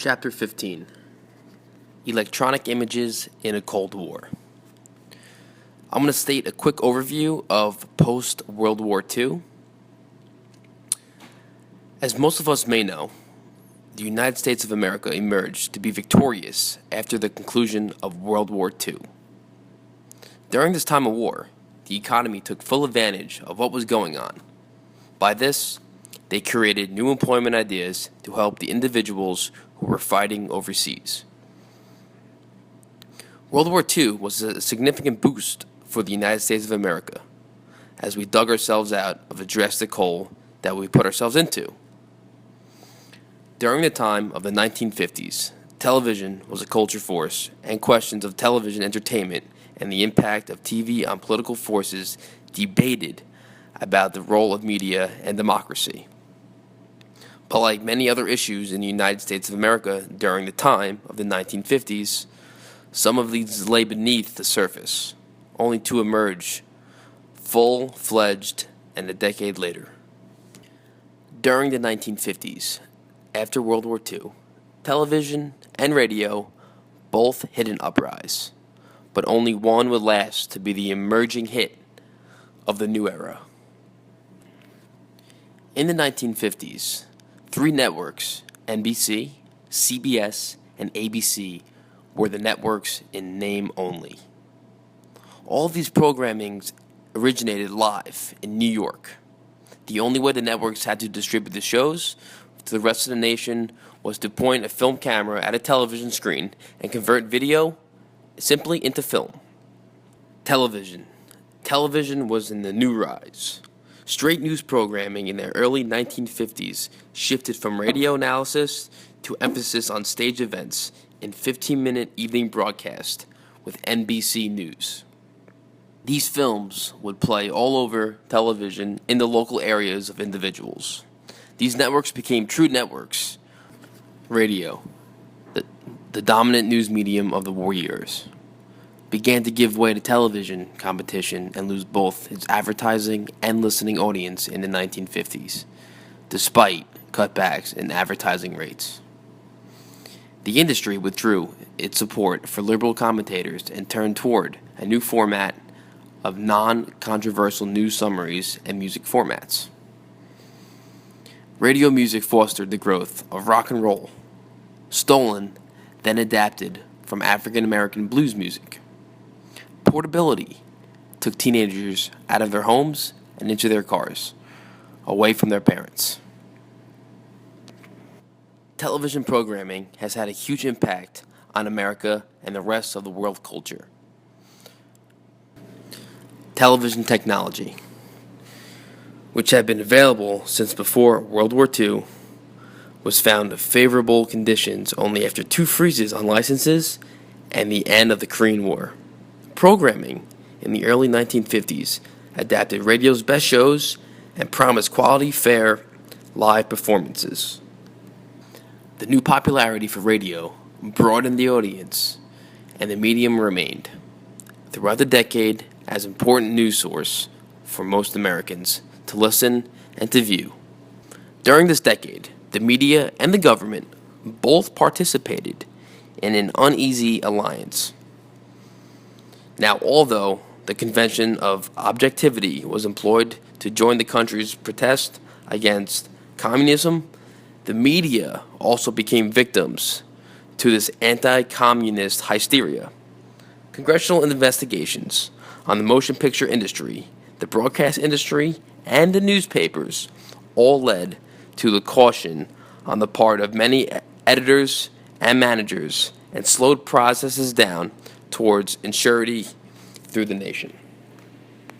Chapter 15 Electronic Images in a Cold War. I'm going to state a quick overview of post-World War II. As most of us may know, the United States of America emerged to be victorious after the conclusion of World War II. During this time of war, the economy took full advantage of what was going on. By this, they created new employment ideas to help the individuals who were fighting overseas. World War II was a significant boost for the United States of America as we dug ourselves out of a drastic hole that we put ourselves into. During the time of the 1950s, television was a culture force, and questions of television entertainment and the impact of TV on political forces debated about the role of media and democracy. But like many other issues in the United States of America during the time of the 1950s, some of these lay beneath the surface, only to emerge full-fledged and a decade later. During the 1950s, after World War II, television and radio both hit an uprise, but only one would last to be the emerging hit of the new era. In the 1950s, three networks, NBC, CBS, and ABC, were the networks in name only. All of these programmings originated live in New York. The only way the networks had to distribute the shows to the rest of the nation was to point a film camera at a television screen and convert video simply into film. Television. Television was in the new rise. Straight news programming in the early 1950s shifted from radio analysis to emphasis on stage events in 15-minute evening broadcast with NBC News. These films would play all over television in the local areas of individuals. These networks became true networks. Radio, the dominant news medium of the war years, began to give way to television competition and lose both its advertising and listening audience in the 1950s, despite cutbacks in advertising rates. The industry withdrew its support for liberal commentators and turned toward a new format of non-controversial news summaries and music formats. Radio music fostered the growth of rock and roll, stolen, then adapted from African American blues music. Portability took teenagers out of their homes and into their cars, away from their parents. Television programming has had a huge impact on America and the rest of the world culture. Television technology, which had been available since before World War II, was found of favorable conditions only after two freezes on licenses and the end of the Korean War. Programming in the early 1950s adapted radio's best shows and promised quality, fair, live performances. The new popularity for radio broadened the audience, and the medium remained, throughout the decade, as an important news source for most Americans to listen and to view. During this decade, the media and the government both participated in an uneasy alliance. Now, although the convention of objectivity was employed to join the country's protest against communism, the media also became victims to this anti-communist hysteria. Congressional investigations on the motion picture industry, the broadcast industry, and the newspapers all led to the caution on the part of many editors and managers and slowed processes down towards insurity through the nation.